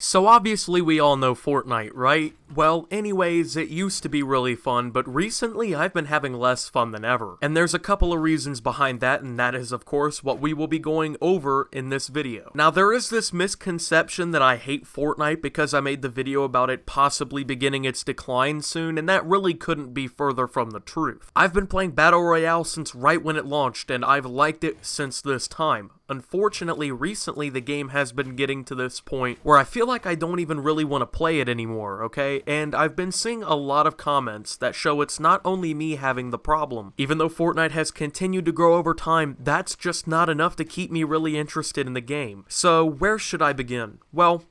So obviously we all know Fortnite, right? Well, anyways, it used to be really fun, but recently I've been having less fun than ever. And there's a couple of reasons behind that, and that is of course what we will be going over in this video. Now there is this misconception that I hate Fortnite because I made the video about it possibly beginning its decline soon, and that really couldn't be further from the truth. I've been playing Battle Royale since right when it launched, and I've liked it since this time. Unfortunately, recently the game has been getting to this point where I feel like I don't even really want to play it anymore, okay? And I've been seeing a lot of comments that show it's not only me having the problem. Even though Fortnite has continued to grow over time, that's just not enough to keep me really interested in the game. So where should I begin? Well,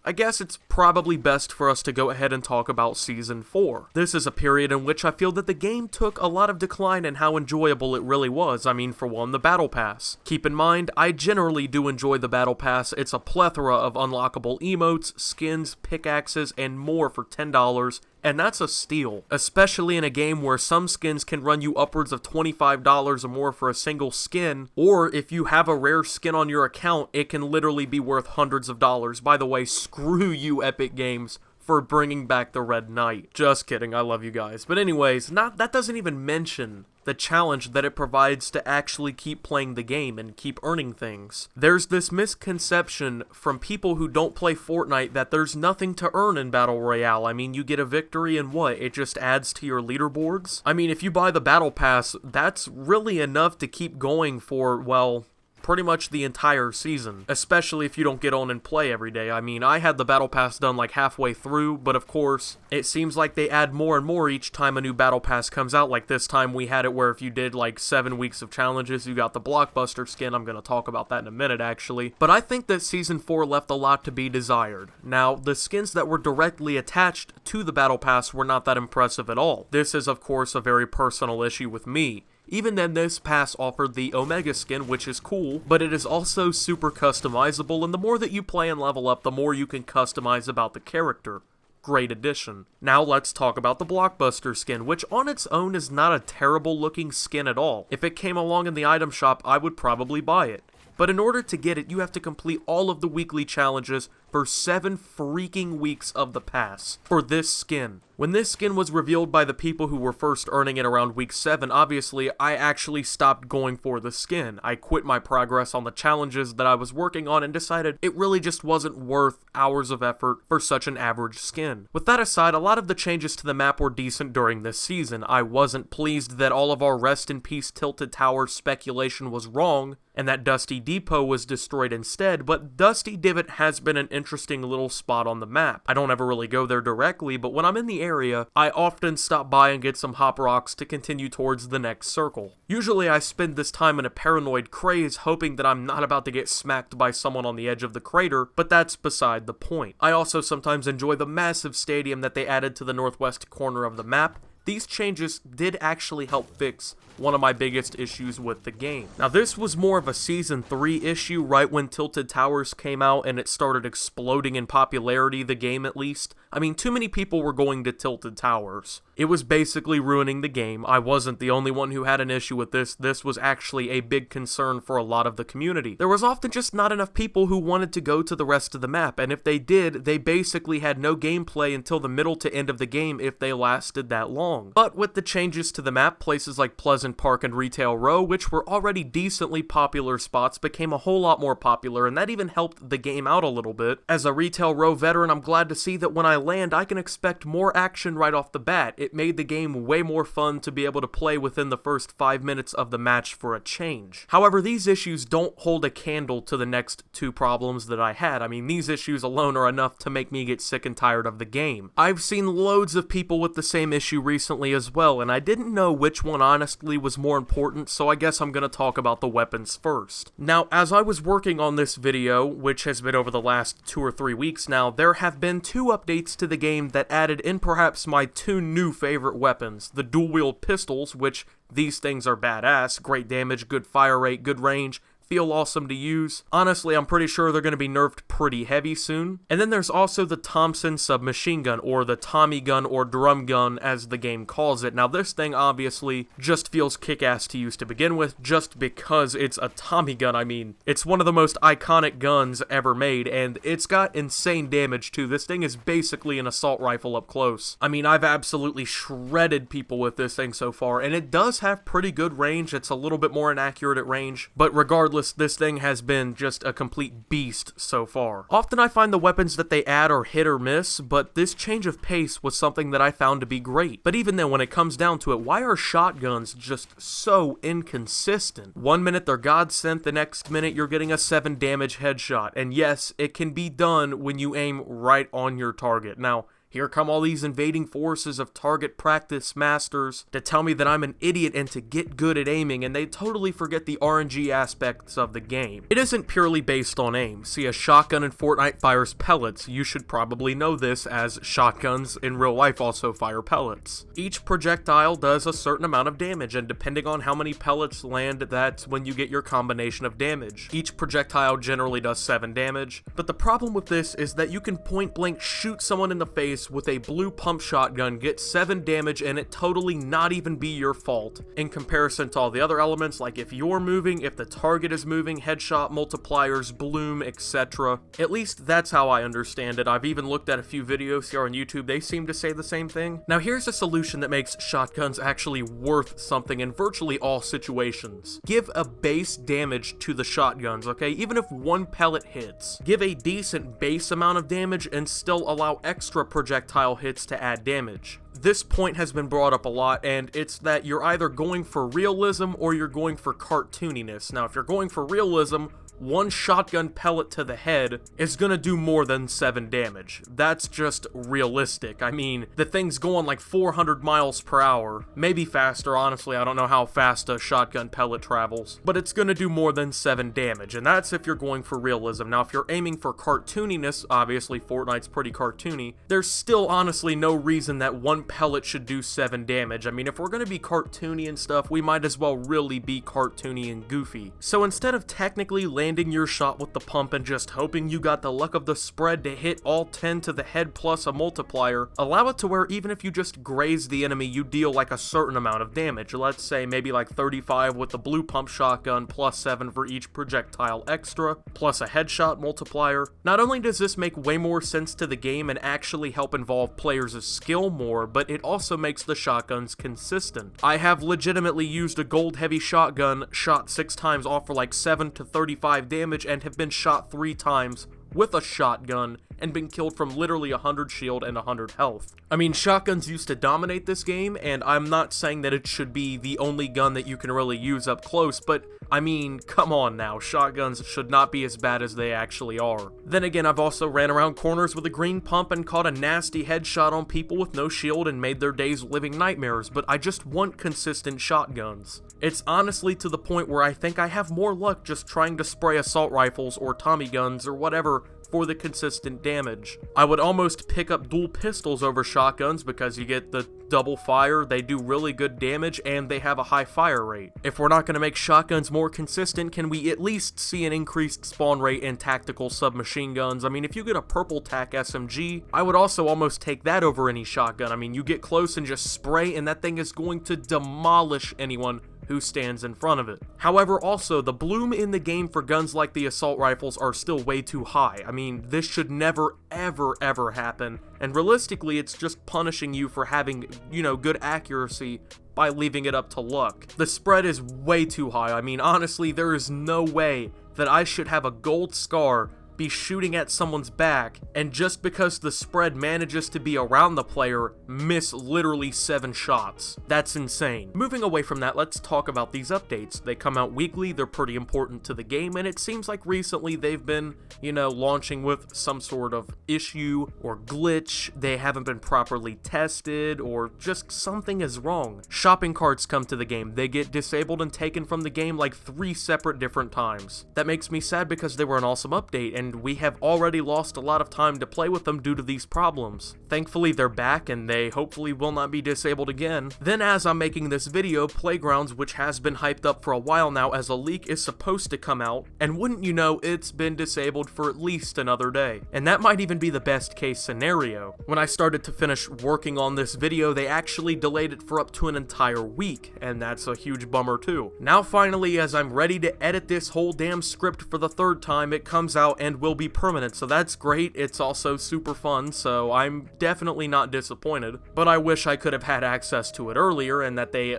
I guess it's probably best for us to go ahead and talk about Season 4. This is a period in which I feel that the game took a lot of decline in how enjoyable it really was. I mean, for one, the Battle Pass. Keep in mind, I generally do enjoy the Battle Pass. It's a plethora of unlockable emotes, skins, pickaxes, and more for $10. And that's a steal, especially in a game where some skins can run you upwards of $25 or more for a single skin, or if you have a rare skin on your account, it can literally be worth hundreds of dollars. By the way, screw you, Epic Games, for bringing back the Red Knight. Just kidding, I love you guys. But anyways, that doesn't even mention the challenge that it provides to actually keep playing the game and keep earning things. There's this misconception from people who don't play Fortnite that there's nothing to earn in Battle Royale. I mean, you get a victory and what? It just adds to your leaderboards? I mean, if you buy the Battle Pass, that's really enough to keep going for, well, pretty much the entire season, especially if you don't get on and play every day. I mean, I had the Battle Pass done like halfway through, but of course, it seems like they add more and more each time a new Battle Pass comes out. Like this time we had it where if you did like 7 weeks of challenges, you got the Blockbuster Skin. I'm going to talk about that in a minute actually. But I think that Season 4 left a lot to be desired. Now, the skins that were directly attached to the Battle Pass were not that impressive at all. This is of course a very personal issue with me. Even then, this pass offered the Omega skin, which is cool, but it is also super customizable, and the more that you play and level up, the more you can customize about the character. Great addition. Now let's talk about the Blockbuster skin, which on its own is not a terrible looking skin at all. If it came along in the item shop, I would probably buy it. But in order to get it, you have to complete all of the weekly challenges for 7 freaking weeks of the pass for this skin. When this skin was revealed by the people who were first earning it around week 7, obviously, I actually stopped going for the skin. I quit my progress on the challenges that I was working on and decided it really just wasn't worth hours of effort for such an average skin. With that aside, a lot of the changes to the map were decent during this season. I wasn't pleased that all of our Rest in Peace Tilted Towers speculation was wrong, and that Dusty Depot was destroyed instead, but Dusty Divot has been an interesting little spot on the map. I don't ever really go there directly, but when I'm in the area, I often stop by and get some hop rocks to continue towards the next circle. Usually I spend this time in a paranoid craze hoping that I'm not about to get smacked by someone on the edge of the crater, but that's beside the point. I also sometimes enjoy the massive stadium that they added to the northwest corner of the map. These changes did actually help fix one of my biggest issues with the game. Now this was more of a Season 3 issue right when Tilted Towers came out and it started exploding in popularity, the game at least. I mean, too many people were going to Tilted Towers. It was basically ruining the game. I wasn't the only one who had an issue with this. This was actually a big concern for a lot of the community. There was often just not enough people who wanted to go to the rest of the map, and if they did, they basically had no gameplay until the middle to end of the game if they lasted that long. But with the changes to the map, places like Pleasant Park and Retail Row, which were already decently popular spots, became a whole lot more popular, and that even helped the game out a little bit. As a Retail Row veteran, I'm glad to see that when I land, I can expect more action right off the bat. It made the game way more fun to be able to play within the first 5 minutes of the match for a change. However, these issues don't hold a candle to the next 2 problems that I had. I mean, these issues alone are enough to make me get sick and tired of the game. I've seen loads of people with the same issue recently as well, and I didn't know which one honestly was more important, so I guess I'm gonna talk about the weapons first. Now, as I was working on this video, which has been over the last 2 or 3 weeks now, there have been 2 updates to the game that added in perhaps my 2 new favorite weapons. The dual-wield pistols, which these things are badass, great damage, good fire rate, good range, feel awesome to use. Honestly, I'm pretty sure they're going to be nerfed pretty heavy soon. And then there's also the Thompson submachine gun, or the Tommy gun or drum gun as the game calls it. Now this thing obviously just feels kick-ass to use to begin with, just because it's a Tommy gun. I mean, it's one of the most iconic guns ever made, and it's got insane damage too. This thing is basically an assault rifle up close. I mean, I've absolutely shredded people with this thing so far, and it does have pretty good range. It's a little bit more inaccurate at range, but regardless, this thing has been just a complete beast so far. Often I find the weapons that they add are hit or miss, but this change of pace was something that I found to be great. But even then, when it comes down to it, why are shotguns just so inconsistent? One minute they're godsent, the next minute you're getting a 7 damage headshot, and yes, it can be done when you aim right on your target. Now, here come all these invading forces of target practice masters to tell me that I'm an idiot and to get good at aiming, and they totally forget the RNG aspects of the game. It isn't purely based on aim. See, a shotgun in Fortnite fires pellets. You should probably know this, as shotguns in real life also fire pellets. Each projectile does a certain amount of damage, and depending on how many pellets land, that's when you get your combination of damage. Each projectile generally does 7 damage, but the problem with this is that you can point blank shoot someone in the face with a blue pump shotgun, get 7 damage, and it totally not even be your fault in comparison to all the other elements, like if you're moving, if the target is moving, headshot multipliers, bloom, etc. At least that's how I understand it. I've even looked at a few videos here on YouTube. They seem to say the same thing. Now here's a solution that makes shotguns actually worth something in virtually all situations. Give a base damage to the shotguns, okay? Even if 1 pellet hits, give a decent base amount of damage and still allow extra projectile hits to add damage. This point has been brought up a lot, and it's that you're either going for realism or you're going for cartooniness. Now, if you're going for realism, 1 shotgun pellet to the head is gonna do more than 7 damage. That's just realistic. I mean, the thing's going like 400 miles per hour, maybe faster. Honestly, I don't know how fast a shotgun pellet travels, but it's gonna do more than 7 damage, and that's if you're going for realism. Now, if you're aiming for cartooniness, obviously Fortnite's pretty cartoony, there's still honestly no reason that 1 pellet should do 7 damage. I mean, if we're gonna be cartoony and stuff, we might as well really be cartoony and goofy. So instead of technically landing your shot with the pump and just hoping you got the luck of the spread to hit all 10 to the head plus a multiplier, allow it to where even if you just graze the enemy, you deal like a certain amount of damage. Let's say maybe like 35 with the blue pump shotgun, plus 7 for each projectile extra, plus a headshot multiplier. Not only does this make way more sense to the game and actually help involve players' skill more, but it also makes the shotguns consistent. I have legitimately used a gold heavy shotgun, shot 6 times off for like 7 to 35 damage, and have been shot 3 times with a shotgun and been killed from literally 100 shield and 100 health. I mean, shotguns used to dominate this game, and I'm not saying that it should be the only gun that you can really use up close, but I mean, come on now, shotguns should not be as bad as they actually are. Then again, I've also ran around corners with a green pump and caught a nasty headshot on people with no shield and made their days living nightmares, but I just want consistent shotguns. It's honestly to the point where I think I have more luck just trying to spray assault rifles or Tommy guns or whatever for the consistent damage. I would almost pick up dual pistols over shotguns because you get the double fire, they do really good damage, and they have a high fire rate. If we're not going to make shotguns more consistent, can we at least see an increased spawn rate in tactical submachine guns? I mean, if you get a purple tac SMG, I would also almost take that over any shotgun. I mean, you get close and just spray, and that thing is going to demolish anyone who stands in front of it. However, also, the bloom in the game for guns like the assault rifles are still way too high. I mean, this should never, ever happen, and realistically, it's just punishing you for having, you know, good accuracy by leaving it up to luck. The spread is way too high. I mean, honestly, there is no way that I should have a gold scar be shooting at someone's back, and just because the spread manages to be around the player, miss literally 7 shots. That's insane. Moving away from that, let's talk about these updates. They come out weekly, they're pretty important to the game, and it seems like recently they've been, you know, launching with some sort of issue or glitch. They haven't been properly tested, or just something is wrong. Shopping carts come to the game. They get disabled and taken from the game like 3 separate different times. That makes me sad because they were an awesome update, and and we have already lost a lot of time to play with them due to these problems. Thankfully they're back, and they hopefully will not be disabled again. Then as I'm making this video, Playgrounds, which has been hyped up for a while now as a leak, is supposed to come out, and wouldn't you know, it's been disabled for at least another day. And that might even be the best case scenario. When I started to finish working on this video, they actually delayed it for up to an entire week, and that's a huge bummer too. Now finally, as I'm ready to edit this whole damn script for the third time, it comes out and will be permanent, so that's great. It's also super fun, so I'm definitely not disappointed, but I wish I could have had access to it earlier and that they,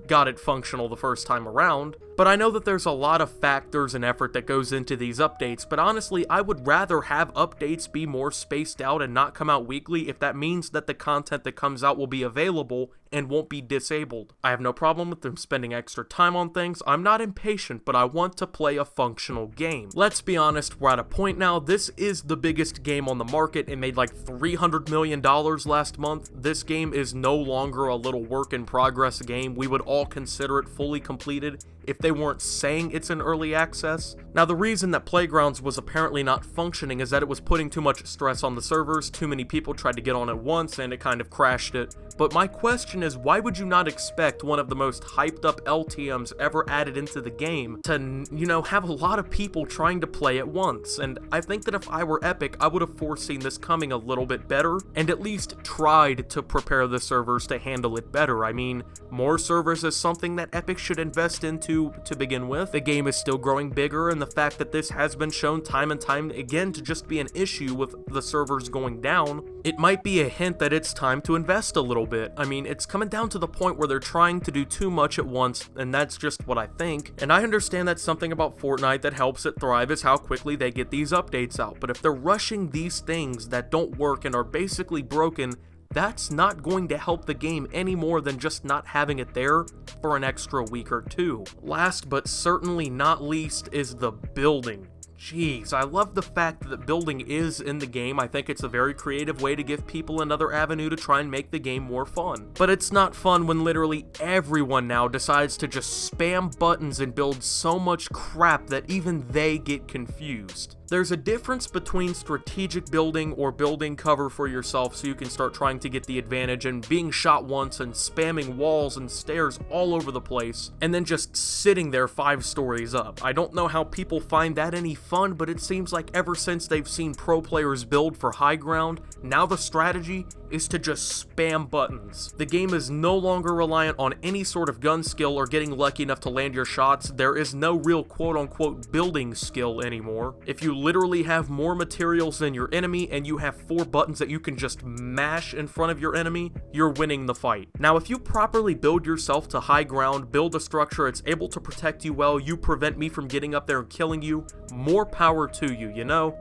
got it functional the first time around. But I know that there's a lot of factors and effort that goes into these updates, but honestly, I would rather have updates be more spaced out and not come out weekly if that means that the content that comes out will be available and won't be disabled. I have no problem with them spending extra time on things. I'm not impatient, but I want to play a functional game. Let's be honest, we're at a point now. This is the biggest game on the market. It made like $300 million last month. This game is no longer a little work in progress game. We would all consider it fully completed if they weren't saying it's in early access. Now, the reason that Playgrounds was apparently not functioning is that it was putting too much stress on the servers. Too many people tried to get on at once and it kind of crashed it. But my question is, why would you not expect one of the most hyped up LTMs ever added into the game to, have a lot of people trying to play at once? And I think that if I were Epic, I would have foreseen this coming a little bit better and at least tried to prepare the servers to handle it better. I mean, more servers is something that Epic should invest into to begin with. The game is still growing bigger, and the fact that this has been shown time and time again to just be an issue with the servers going down, it might be a hint that it's time to invest a little bit. I mean, it's coming down to the point where they're trying to do too much at once, and that's just what I think. And I understand that something about Fortnite that helps it thrive is how quickly they get these updates out, but if they're rushing these things that don't work and are basically broken, that's not going to help the game any more than just not having it there for an extra week or two. Last but certainly not least is the building. Jeez, I love the fact that building is in the game. I think it's a very creative way to give people another avenue to try and make the game more fun. But it's not fun when literally everyone now decides to just spam buttons and build so much crap that even they get confused. There's a difference between strategic building or building cover for yourself so you can start trying to get the advantage and being shot once and spamming walls and stairs all over the place, and then just sitting there 5 stories up. I don't know how people find that any fun, but it seems like ever since they've seen pro players build for high ground, now the strategy is to just spam buttons. The game is no longer reliant on any sort of gun skill or getting lucky enough to land your shots. There is no real quote-unquote building skill anymore. If you literally have more materials than your enemy and you have 4 buttons that you can just mash in front of your enemy, you're winning the fight. Now, if you properly build yourself to high ground, build a structure it's able to protect you well, you prevent me from getting up there and killing you, more power to you,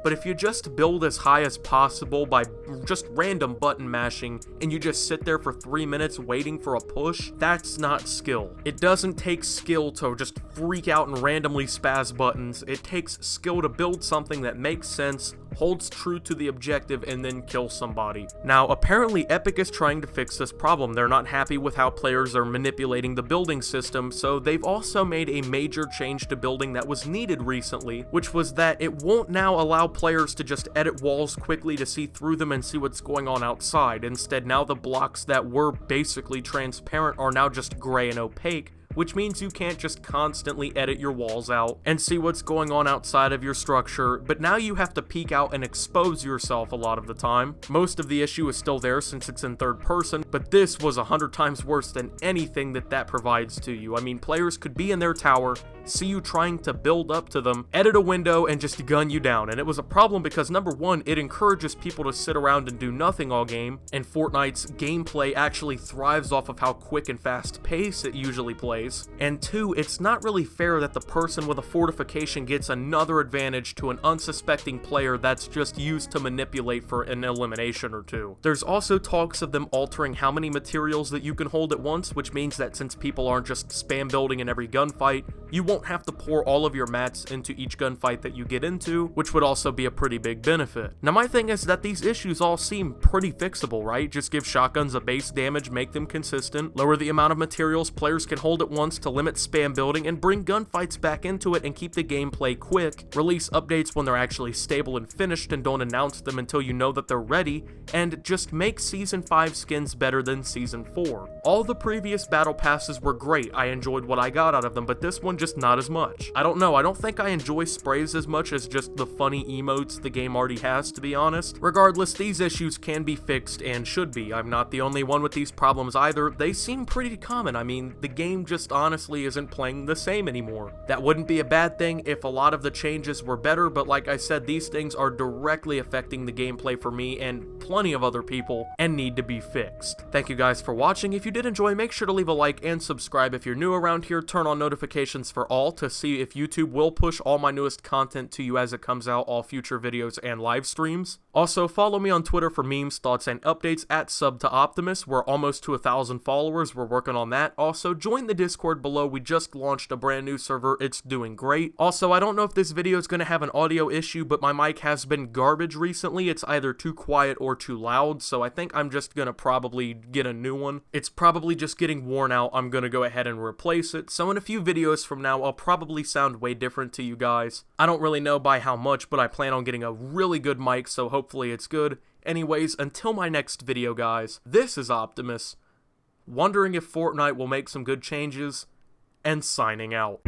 But if you just build as high as possible by just random button mashing and you just sit there for 3 minutes waiting for a push, that's not skill. It doesn't take skill to just freak out and randomly spaz buttons. It takes skill to build something that makes sense, holds true to the objective, and then kill somebody. Now, apparently Epic is trying to fix this problem. They're not happy with how players are manipulating the building system, so they've also made a major change to building that was needed recently, which was that it won't now allow players to just edit walls quickly to see through them and see what's going on outside. Instead, now the blocks that were basically transparent are now just gray and opaque, which means you can't just constantly edit your walls out and see what's going on outside of your structure, but now you have to peek out and expose yourself a lot of the time. Most of the issue is still there since it's in third person, but this was 100 times worse than anything that provides to you. I mean, players could be in their tower, see you trying to build up to them, edit a window, and just gun you down. And it was a problem because, number one, it encourages people to sit around and do nothing all game, and Fortnite's gameplay actually thrives off of how quick and fast pace it usually plays. And two, it's not really fair that the person with a fortification gets another advantage to an unsuspecting player that's just used to manipulate for an elimination or two. There's also talks of them altering how many materials that you can hold at once, which means that since people aren't just spam building in every gunfight, you won't have to pour all of your mats into each gunfight that you get into, which would also be a pretty big benefit. Now, my thing is that these issues all seem pretty fixable, right? Just give shotguns a base damage, make them consistent, lower the amount of materials players can hold at at once to limit spam building and bring gunfights back into it and keep the gameplay quick, release updates when they're actually stable and finished and don't announce them until you know that they're ready, and just make Season 5 skins better than Season 4. All the previous battle passes were great, I enjoyed what I got out of them, but this one just not as much. I don't know, I don't think I enjoy sprays as much as just the funny emotes the game already has, to be honest. Regardless, these issues can be fixed and should be. I'm not the only one with these problems either. They seem pretty common. I mean, the game just honestly isn't playing the same anymore. That wouldn't be a bad thing if a lot of the changes were better, but like I said, these things are directly affecting the gameplay for me and plenty of other people and need to be fixed. Thank you guys for watching. If you did enjoy, make sure to leave a like and subscribe. If you're new around here, turn on notifications for all to see if YouTube will push all my newest content to you as it comes out, all future videos and live streams. Also, follow me on Twitter for memes, thoughts, and updates at @SubToOptimus. We're almost to 1,000 followers. We're working on that. Also, join the Discord below. We just launched a brand new server. It's doing great. Also, I don't know if this video is going to have an audio issue, but my mic has been garbage recently. It's either too quiet or too loud, so I think I'm just going to probably get a new one. It's probably just getting worn out. I'm going to go ahead and replace it. So in a few videos from now, I'll probably sound way different to you guys. I don't really know by how much, but I plan on getting a really good mic, so hopefully it's good. Anyways, until my next video, guys, this is Optimus, wondering if Fortnite will make some good changes, and signing out.